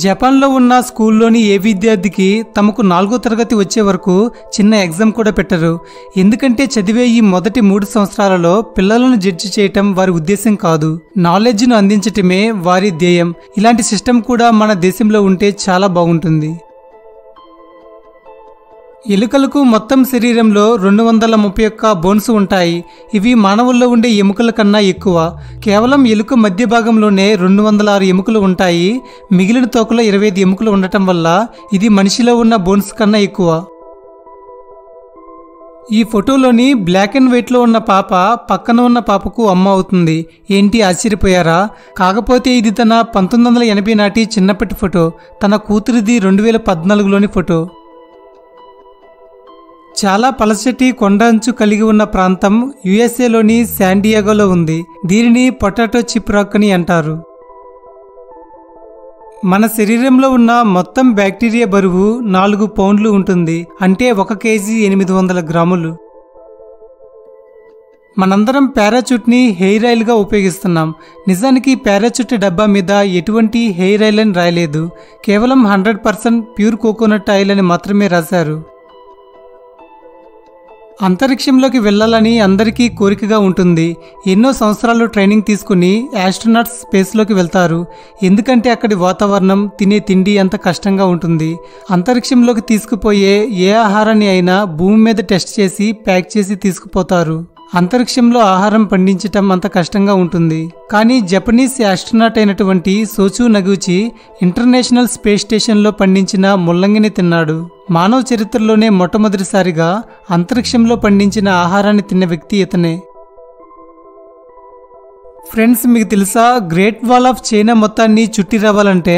జపాన్లో ఉన్న స్కూల్లోని ఏ విద్యార్థికి తమకు 4వ తరగతి వచ్చే వరకు చిన్న ఎగ్జామ్ కూడా పెట్టరు. ఎందుకంటే చదివే ఈ మొదటి 3 సంవత్సరాలలో పిల్లలను జడ్జి చేయటం వారి ఉద్దేశం కాదు, నాలెడ్జ్ను అందించటమే వారి ధ్యేయం. ఇలాంటి సిస్టమ్ కూడా మన దేశంలో ఉంటే చాలా బాగుంటుంది. ఎలుకలకు మొత్తం శరీరంలో 231 బోన్స్ ఉంటాయి. ఇవి మానవుల్లో ఉండే ఎముకల కన్నా ఎక్కువ. కేవలం ఎలుక మధ్య భాగంలోనే 206 ఎముకలు ఉంటాయి. మిగిలిన తోకలో 25 ఎముకలు ఉండటం వల్ల ఇది మనిషిలో ఉన్న బోన్స్ కన్నా ఎక్కువ. ఈ ఫోటోలోని బ్లాక్ అండ్ వైట్లో ఉన్న పాప పక్కన ఉన్న పాపకు అమ్మ అవుతుంది. ఏంటి ఆశ్చర్యపోయారా? కాకపోతే ఇది తన 1980 నాటి చిన్నప్పటి ఫోటో. తన కూతురిది 2014లోని ఫోటో. చాలా పలచటి కొండ అంచు కలిగి ఉన్న ప్రాంతం యుఎస్ఏలోని శాండియాగోలో ఉంది. దీనిని పొటాటో చిప్ రాక్ అని అంటారు. మన శరీరంలో ఉన్న మొత్తం బ్యాక్టీరియా బరువు 4 పౌండ్లు ఉంటుంది. అంటే 1 కేజీ 800 గ్రాములు. మనందరం పారాచూట్ని హెయిర్ ఆయిల్గా ఉపయోగిస్తున్నాం. నిజానికి పారాచూట్ డబ్బా మీద ఎటువంటి హెయిర్ ఆయిల్ అని రాయలేదు. కేవలం 100% ప్యూర్ కోకోనట్ ఆయిల్ అని మాత్రమే రాశారు. అంతరిక్షంలోకి వెళ్ళాలని అందరికీ కోరికగా ఉంటుంది. ఎన్నో సంవత్సరాలు ట్రైనింగ్ తీసుకుని ఆస్ట్రోనాట్స్ స్పేస్లోకి వెళ్తారు. ఎందుకంటే అక్కడి వాతావరణం, తినే తిండి అంత కష్టంగా ఉంటుంది. అంతరిక్షంలోకి తీసుకుపోయే ఏ ఆహారాన్ని అయినా భూమి మీద టెస్ట్ చేసి ప్యాక్ చేసి తీసుకుపోతారు. అంతరిక్షంలో ఆహారం పండించటం అంత కష్టంగా ఉంటుంది. కానీ జపనీస్ ఆస్ట్రోనాట్ అయినటువంటి సోచు నగుచి ఇంటర్నేషనల్ స్పేస్ స్టేషన్లో పండించిన ముల్లంగిని తిన్నాడు. మానవ చరిత్రలోనే మొట్టమొదటిసారిగా అంతరిక్షంలో పండించిన ఆహారాన్ని తిన్న వ్యక్తి ఇతనే. ఫ్రెండ్స్, మీకు తెలుసా, గ్రేట్ వాల్ ఆఫ్ చైనా మొత్తాన్ని చుట్టి రావాలంటే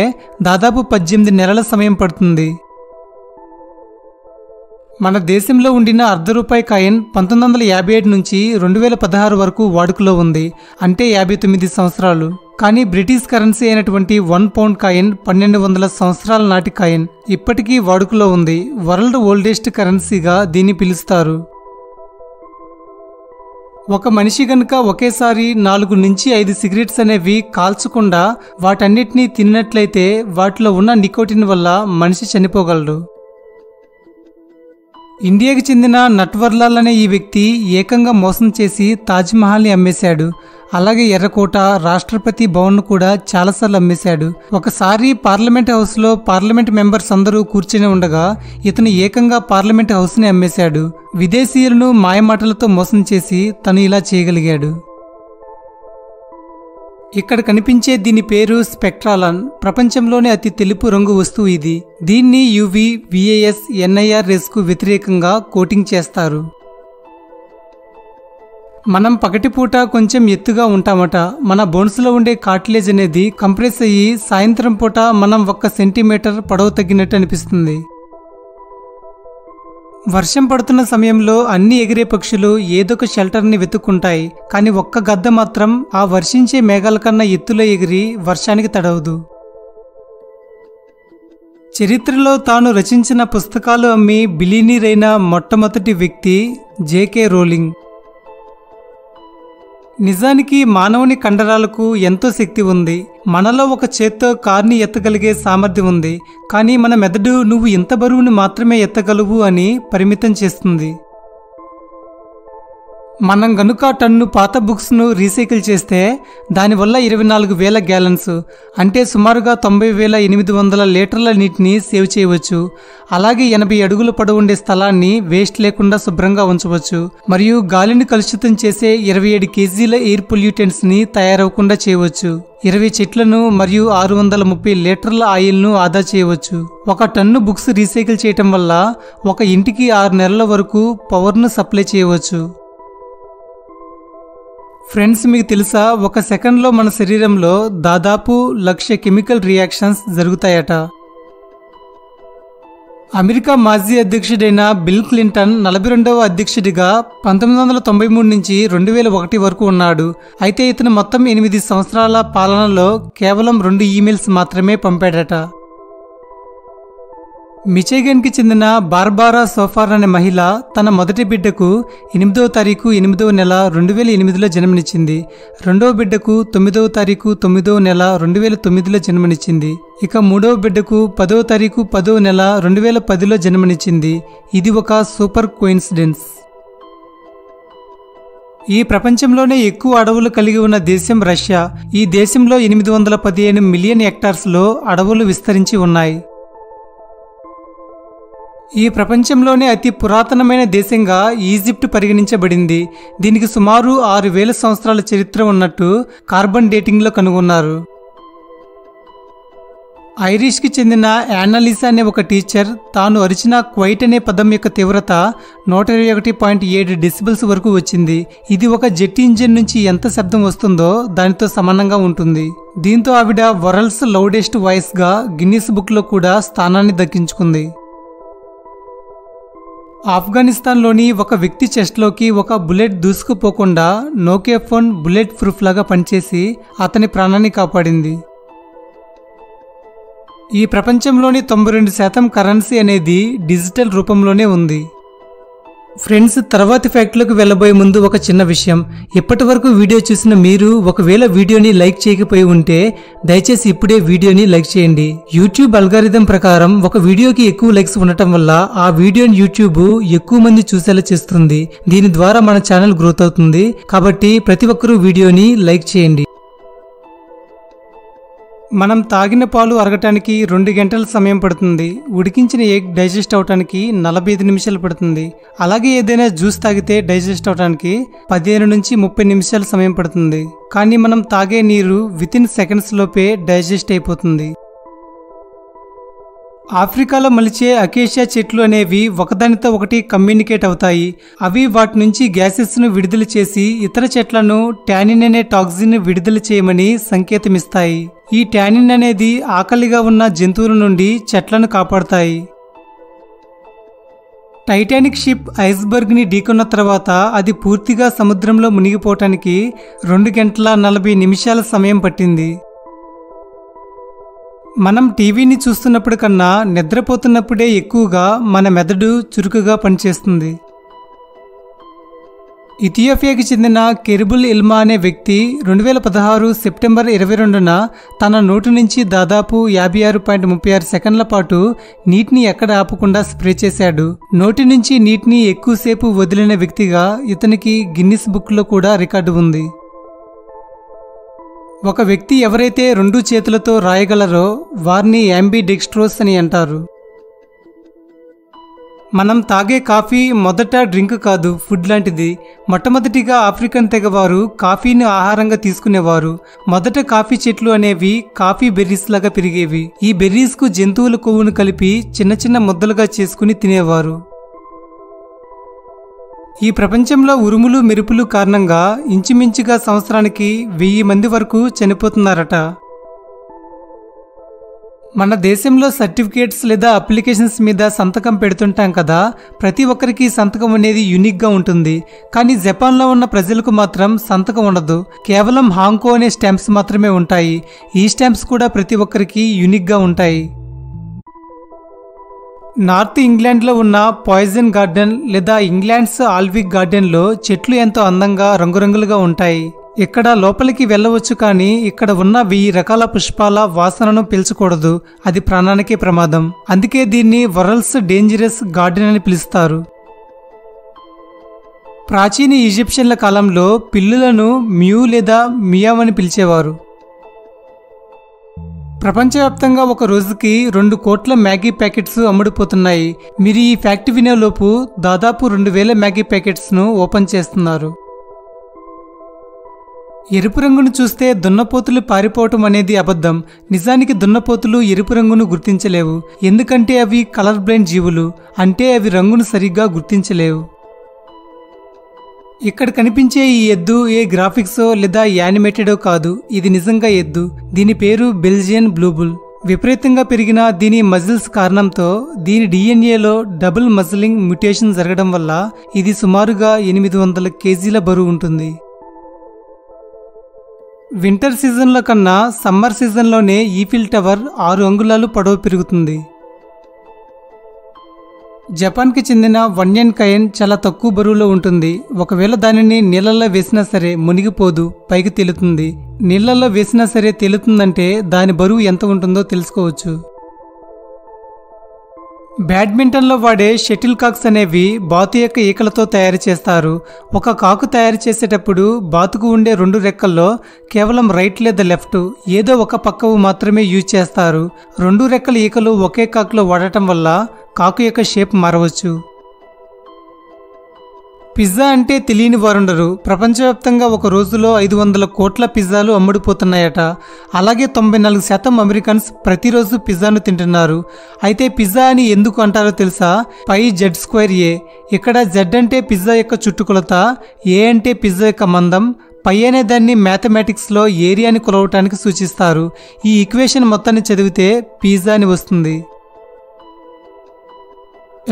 దాదాపు 18 నెలల సమయం పడుతుంది. మన దేశంలో ఉండిన ₹1 కాయిన్ 1957 నుంచి 2016 వరకు వాడుకలో ఉంది. అంటే 59 సంవత్సరాలు. కానీ బ్రిటిష్ కరెన్సీ అయినటువంటి £1 కాయిన్ 1200 సంవత్సరాల నాటి కాయిన్ ఇప్పటికీ వాడుకలో ఉంది. వరల్డ్ ఓల్డెస్ట్ కరెన్సీగా దీన్ని పిలుస్తారు. ఒక మనిషి గనుక ఒకేసారి 4 నుంచి 5 సిగరెట్స్ అనేవి కాల్చకుండా వాటన్నిటినీ తిన్నట్లయితే వాటిలో ఉన్న నికోటిన్ వల్ల మనిషి చనిపోగలడు. ఇండియాకి చెందిన నట్వర్లాల్ అనే ఈ వ్యక్తి ఏకంగా మోసం చేసి తాజ్మహల్ని అమ్మేశాడు. అలాగే ఎర్రకోట, రాష్ట్రపతి భవన్ కూడా చాలాసార్లు అమ్మేశాడు. ఒకసారి పార్లమెంట్ హౌస్లో పార్లమెంట్ మెంబర్స్ అందరూ కూర్చొని ఉండగా ఇతను ఏకంగా పార్లమెంట్ హౌస్ని అమ్మేశాడు. విదేశీయులను మాయమాటలతో మోసం చేసి తను ఇలా చేయగలిగాడు. ఇక్కడ కనిపించే దీని పేరు స్పెక్ట్రాలాన్. ప్రపంచంలోనే అతి తెలుపు రంగు వస్తువు ఇది. దీన్ని యువి, విఏఎస్, NIRSకు వ్యతిరేకంగా కోటింగ్ చేస్తారు. మనం పగటిపూట కొంచెం ఎత్తుగా ఉంటామట. మన బోన్స్లో ఉండే కార్టిలేజ్ అనేది కంప్రెస్ అయ్యి సాయంత్రం పూట మనం 1 సెంటీమీటర్ పొడవు తగ్గినట్టు అనిపిస్తుంది. వర్షం పడుతున్న సమయంలో అన్ని ఎగిరే పక్షులు ఏదొక షెల్టర్ని వెతుక్కుంటాయి. కానీ ఒక్క గద్ద మాత్రం ఆ వర్షించే మేఘాల కన్నా ఎత్తులో ఎగిరి వర్షానికి తడవదు. చరిత్రలో తాను రచించిన పుస్తకాలు అమ్మి బిలియనీర్ అయిన మొట్టమొదటి వ్యక్తి జేకే రోలింగ్. నిజానికి మానవుని కండరాలకు ఎంతో శక్తి ఉంది. మనలో ఒక చేత్తో కార్ని ఎత్తగలిగే సామర్థ్యం ఉంది. కానీ మన మెదడు నువ్వు ఇంత బరువుని మాత్రమే ఎత్తగలవు అని పరిమితం చేస్తుంది. మనం గనుక టన్ను పాత బుక్స్ను రీసైకిల్ చేస్తే దానివల్ల 24,000 గ్యాలన్స్ అంటే సుమారుగా 90,800 లీటర్ల నీటిని సేవ్ చేయవచ్చు. అలాగే 80 అడుగుల పొడవు ఉండే స్థలాన్ని వేస్ట్ లేకుండా శుభ్రంగా ఉంచవచ్చు. మరియు గాలిని కలుషితం చేసే 27 కేజీల ఎయిర్ పొల్యూటెంట్స్ని తయారవకుండా చేయవచ్చు. 20 చెట్లను మరియు 630 లీటర్ల ఆయిల్ను ఆదా చేయవచ్చు. 1 టన్ను బుక్స్ రీసైకిల్ చేయటం వల్ల ఒక ఇంటికి 6 నెలల వరకు పవర్ను సప్లై చేయవచ్చు. ఫ్రెండ్స్, మీకు తెలుసా, 1 సెకండ్లో మన శరీరంలో దాదాపు 1,00,000 కెమికల్ రియాక్షన్స్ జరుగుతాయట. అమెరికా మాజీ అధ్యక్షుడైన బిల్ క్లింటన్ 42వ అధ్యక్షుడిగా 1993 నుంచి 2001 వరకు ఉన్నాడు. అయితే ఇతను మొత్తం 8 సంవత్సరాల పాలనలో కేవలం 2 ఈమెయిల్స్ మాత్రమే పంపాడట. మిచిగన్కి చెందిన బార్బారా సోఫార్ అనే మహిళ తన మొదటి బిడ్డకు 8వ తారీఖు 8వ నెల 2008లో జన్మనిచ్చింది. రెండవ బిడ్డకు 9వ తారీఖు 9వ నెల 2009లో జన్మనిచ్చింది. ఇక మూడవ బిడ్డకు 10వ తారీఖు 10వ నెల 2010లో జన్మనిచ్చింది. ఇది ఒక సూపర్ కోయిన్సిడెన్స్. ఈ ప్రపంచంలోనే ఎక్కువ అడవులు కలిగి ఉన్న దేశం రష్యా. ఈ దేశంలో 815 మిలియన్ హెక్టార్స్లో అడవులు విస్తరించి ఉన్నాయి. ఈ ప్రపంచంలోనే అతి పురాతనమైన దేశంగా ఈజిప్ట్ పరిగణించబడింది. దీనికి సుమారు 6000 సంవత్సరాల చరిత్ర ఉన్నట్టు కార్బన్ డేటింగ్లో కనుగొన్నారు. ఐరిష్కి చెందిన యానాలిసా అనే ఒక టీచర్ తాను అరిచిన క్వైట్ అనే పదం యొక్క తీవ్రత 121.7 డెసిబల్స్ వరకు వచ్చింది. ఇది ఒక జెట్ ఇంజిన్ నుంచి ఎంత శబ్దం వస్తుందో దానితో సమానంగా ఉంటుంది. దీంతో ఆవిడ వరల్డ్స్ లౌడెస్ట్ వాయిస్గా గిన్నిస్ బుక్లో కూడా స్థానాన్ని దక్కించుకుంది. ఆఫ్ఘనిస్తాన్లోని ఒక వ్యక్తి చెస్ట్లోకి ఒక బుల్లెట్ దూసుకుపోకుండా నోకియా ఫోన్ బుల్లెట్ ప్రూఫ్ లాగా పనిచేసి అతని ప్రాణాన్ని కాపాడింది. ఈ ప్రపంచంలోని 92% కరెన్సీ అనేది డిజిటల్ రూపంలోనే ఉంది. ఫ్రెండ్స్, తర్వాతి ఫ్యాక్ట్లోకి వెళ్ళబోయే ముందు ఒక చిన్న విషయం. ఇప్పటి వరకు వీడియో చూసిన మీరు ఒకవేళ వీడియోని లైక్ చేయకపోయి ఉంటే దయచేసి ఇప్పుడే వీడియోని లైక్ చేయండి. యూట్యూబ్ అల్గారిథం ప్రకారం ఒక వీడియోకి ఎక్కువ లైక్స్ ఉండటం వల్ల ఆ వీడియోని యూట్యూబ్ ఎక్కువ మంది చూసేలా చేస్తుంది. దీని ద్వారా మన ఛానల్ గ్రోత్ అవుతుంది. కాబట్టి ప్రతి ఒక్కరూ వీడియోని లైక్ చేయండి. మనం తాగిన పాలు అరగటానికి 2 గంటల సమయం పడుతుంది. ఉడికించిన ఎగ్ డైజెస్ట్ అవడానికి 45 నిమిషాలు పడుతుంది. అలాగే ఏదైనా జ్యూస్ తాగితే డైజెస్ట్ అవడానికి 15 నుంచి 30 నిమిషాల సమయం పడుతుంది. కానీ మనం తాగే నీరు వితిన్ సెకండ్స్ లోపే డైజెస్ట్ అయిపోతుంది. ఆఫ్రికాలో మలిచే అకేషియా చెట్లు అనేవి ఒకదానితో ఒకటి కమ్యూనికేట్ అవుతాయి. అవి వాటి నుంచి గ్యాసెస్ను విడుదల చేసి ఇతర చెట్లను టానిన్ అనే టాక్సిన్ విడుదల చేయమని సంకేతమిస్తాయి. ఈ టానిన్ అనేది ఆకలిగా ఉన్న జంతువుల నుండి చెట్లను కాపాడుతాయి. టైటానిక్ షిప్ ఐస్బర్గ్ని ఢీకొన్న తర్వాత అది పూర్తిగా సముద్రంలో మునిగిపోవటానికి 2 గంటల 40 నిమిషాల సమయం పట్టింది. మనం టీవీని చూస్తున్నప్పుడు కన్నా నిద్రపోతున్నప్పుడే ఎక్కువగా మన మెదడు చురుకుగా పనిచేస్తుంది. ఇథియోపియాకి చెందిన కెరిబుల్ ఇల్మా అనే వ్యక్తి 2016 సెప్టెంబర్ 22న తన నోటి నుంచి దాదాపు 56.36 సెకండ్ల పాటు నీటిని ఎక్కడ ఆపకుండా స్ప్రే చేశాడు. నోటి నుంచి నీటిని ఎక్కువసేపు వదిలిన వ్యక్తిగా ఇతనికి గిన్నిస్ బుక్లో కూడా రికార్డు ఉంది. ఒక వ్యక్తి ఎవరైతే 2 చేతులతో రాయగలరో వారిని యాంబిడెక్స్ట్రోస్ అని అంటారు. మనం తాగే కాఫీ మొదట డ్రింక్ కాదు, ఫుడ్ లాంటిది. మొట్టమొదటిగా ఆఫ్రికన్ తెగవారు కాఫీని ఆహారంగా తీసుకునేవారు. మొదట కాఫీ చెట్లు అనేవి కాఫీ బెర్రీస్ లాగా పెరిగేవి. ఈ బెర్రీస్ కు జంతువుల కొవ్వును కలిపి చిన్న చిన్న ముద్దలుగా చేసుకుని తినేవారు. ఈ ప్రపంచంలో ఉరుములు మెరుపులు కారణంగా ఇంచుమించుగా సంవత్సరానికి 1000 మంది వరకు చనిపోతున్నారట. మన దేశంలో సర్టిఫికేట్స్ లేదా అప్లికేషన్స్ మీద సంతకం పెడుతుంటాం కదా, ప్రతి ఒక్కరికి సంతకం అనేది యూనిక్గా ఉంటుంది. కానీ జపాన్లో ఉన్న ప్రజలకు మాత్రం సంతకం ఉండదు. కేవలం హాంకో అనే స్టాంప్స్ మాత్రమే ఉంటాయి. ఈ స్టాంప్స్ కూడా ప్రతి ఒక్కరికి యూనిక్గా ఉంటాయి. నార్త్ ఇంగ్లాండ్లో ఉన్న పాయిజన్ గార్డెన్ లేదా ఇంగ్లాండ్స్ ఆల్విక్ గార్డెన్లో చెట్లు ఎంతో అందంగా రంగురంగులుగా ఉంటాయి. ఇక్కడ లోపలికి వెళ్ళవచ్చు, కానీ ఇక్కడ ఉన్న 1000 రకాల పుష్పాల వాసనను పీల్చకూడదు. అది ప్రాణానికే ప్రమాదం. అందుకే దీన్ని వరల్డ్స్ డేంజరస్ గార్డెన్ అని పిలుస్తారు. ప్రాచీన ఈజిప్షియన్ల కాలంలో పిల్లులను మ్యూ లేదా మియావ్ అని పిలిచేవారు. ప్రపంచవ్యాప్తంగా ఒక రోజుకి 2 కోట్ల మ్యాగీ ప్యాకెట్స్ అమ్ముడుపోతున్నాయి. మీరు ఈ ఫ్యాక్ట్ వినేలోపు దాదాపు 2000 మ్యాగీ ప్యాకెట్స్ను ఓపెన్ చేస్తున్నారు. ఎరుపు రంగును చూస్తే దున్నపోతులు పారిపోవటం అనేది అబద్ధం. నిజానికి దున్నపోతులు ఎరుపు రంగును గుర్తించలేవు. ఎందుకంటే అవి కలర్ బ్లైండ్ జీవులు. అంటే అవి రంగును సరిగ్గా గుర్తించలేవు. ఇక్కడ కనిపించే ఈ ఎద్దు ఏ గ్రాఫిక్సో లేదా యానిమేటెడో కాదు. ఇది నిజంగా ఎద్దు. దీని పేరు బెల్జియన్ బ్లూబుల్. విపరీతంగా పెరిగిన దీని మజిల్స్ కారణంతో దీని డిఎన్ఏలో డబుల్ మజిలింగ్ మ్యుటేషన్ జరగడం వల్ల ఇది సుమారుగా 800 కేజీల బరువు ఉంటుంది. వింటర్ సీజన్లో కన్నా సమ్మర్ సీజన్లోనే ఈఫిల్ టవర్ 6 అంగుళాలు పొడవు పెరుగుతుంది. జపాన్కి చెందిన వన్యన్ కయన్ చాలా తక్కువ బరువులో ఉంటుంది. ఒకవేళ దానిని నీళ్ళల్లో వేసినా సరే మునిగిపోదు, పైకి తేలుతుంది. నీళ్ళల్లో వేసినా సరే తేలుతుందంటే దాని బరువు ఎంత ఉంటుందో తెలుసుకోవచ్చు. బ్యాడ్మింటన్లో వాడే షటిల్ కాక్స్ అనేవి బాతు యొక్క ఈకలతో తయారు చేస్తారు. ఒక కాకు తయారు చేసేటప్పుడు బాతుకు ఉండే 2 రెక్కల్లో కేవలం రైట్ లేదా లెఫ్ట్ ఏదో ఒక పక్కవు మాత్రమే యూజ్ చేస్తారు. 2 రెక్కల ఈకలు ఒకే కాకులో వాడటం వల్ల కాకు యొక్క షేప్ మారవచ్చు. పిజ్జా అంటే తెలియని వారుండరు. ప్రపంచవ్యాప్తంగా ఒక రోజులో 500 కోట్ల పిజ్జాలు అమ్ముడుపోతున్నాయట. అలాగే 94% అమెరికన్స్ ప్రతిరోజు పిజ్జాను తింటున్నారు. అయితే పిజ్జా అని ఎందుకు అంటారో తెలుసా? పై Z²A. ఇక్కడ Z అంటే పిజ్జా యొక్క చుట్టుకొలత, A అంటే పిజ్జా యొక్క మందం, పై అనే దాన్ని మ్యాథమెటిక్స్లో ఏరియాని కొలవటానికి సూచిస్తారు. ఈ ఈక్వేషన్ మొత్తాన్ని చదివితే పిజ్జా అని వస్తుంది.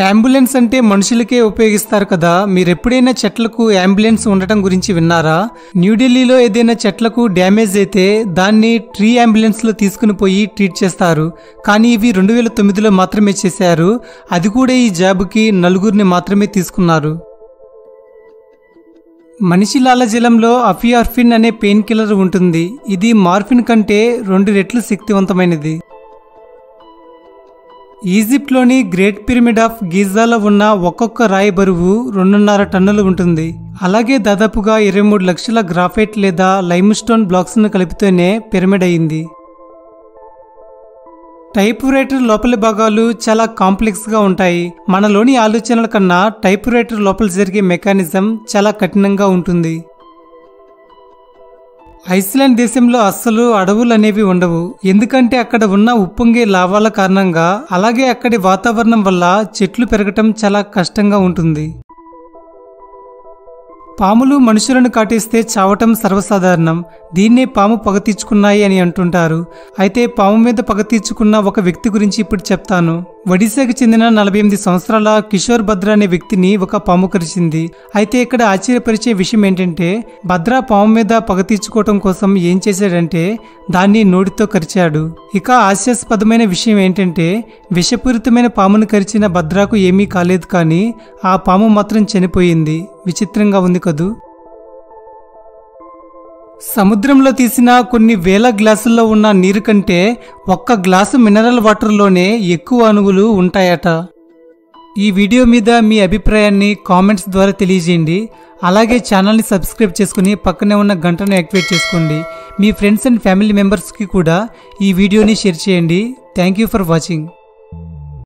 అంబులెన్స్ అంటే మనుషులకే ఉపయోగిస్తారు కదా. మీరెప్పుడైనా చెట్లకు అంబులెన్స్ ఉండటం గురించి విన్నారా? న్యూఢిల్లీలో ఏదైనా చెట్లకు డ్యామేజ్ అయితే దాన్ని ట్రీ అంబులెన్స్లో తీసుకుని పోయి ట్రీట్ చేస్తారు. కానీ ఇవి 2009లో మాత్రమే చేశారు. అది కూడా ఈ జాబుకి 4 మాత్రమే తీసుకున్నారు. మనిషి లాలజలంలో అఫియార్ఫిన్ అనే పెయిన్ కిల్లర్ ఉంటుంది. ఇది మార్ఫిన్ కంటే 2 రెట్లు శక్తివంతమైనది. ఈజిప్ట్లోని గ్రేట్ పిరమిడ్ ఆఫ్ గిజాలో ఉన్న ఒక్కొక్క రాయి బరువు 2.5 టన్నులు ఉంటుంది. అలాగే దాదాపుగా 23 లక్షల గ్రాఫైట్ లేదా లైమ్ స్టోన్ బ్లాక్స్ను కలిపితేనే పిరమిడ్ అయింది. టైప్ రైటర్ లోపలి భాగాలు చాలా కాంప్లెక్స్గా ఉంటాయి. మనలోని ఆలోచనల కన్నా టైప్ రైటర్ లోపల జరిగే మెకానిజం చాలా కఠినంగా ఉంటుంది. ఐస్లాండ్ దేశంలో అస్సలు అడవులు అనేవి ఉండవు. ఎందుకంటే అక్కడ ఉన్న ఉప్పొంగే లావాల కారణంగా, అలాగే అక్కడి వాతావరణం వల్ల చెట్లు పెరగటం చాలా కష్టంగా ఉంటుంది. పాములు మనుషులను కాటేస్తే చావటం సర్వసాధారణం. దీన్నే పాము పగ తీర్చుకున్నాయి అని అంటుంటారు. అయితే పాము మీద పగ తీర్చుకున్న ఒక వ్యక్తి గురించి ఇప్పుడు చెప్తాను. ఒడిశాకి చెందిన 48 సంవత్సరాల కిషోర్ భద్ర అనే వ్యక్తిని ఒక పాము కరిచింది. అయితే ఇక్కడ ఆశ్చర్యపరిచే విషయం ఏంటంటే, భద్ర పాము మీద పగ తీర్చుకోవటం కోసం ఏం చేశాడంటే దాన్ని నోటితో కరిచాడు. ఇక హాస్యాస్పదమైన విషయం ఏంటంటే, విషపూరితమైన పామును కరిచిన భద్రకు ఏమీ కాలేదు, కానీ ఆ పాము మాత్రం చనిపోయింది. విచిత్రంగా ఉంది కదూ. సముద్రంలో తీసిన కొన్ని వేల గ్లాసుల్లో ఉన్న నీరు కంటే 1 గ్లాసు మినరల్ వాటర్లోనే ఎక్కువ అణువులు ఉంటాయట. ఈ వీడియో మీద మీ అభిప్రాయాన్ని కామెంట్స్ ద్వారా తెలియజేయండి. అలాగే ఛానల్ని సబ్స్క్రైబ్ చేసుకుని పక్కనే ఉన్న గంటను యాక్టివేట్ చేసుకోండి. మీ ఫ్రెండ్స్ అండ్ ఫ్యామిలీ మెంబర్స్కి కూడా ఈ వీడియోని షేర్ చేయండి. Thank you for watching.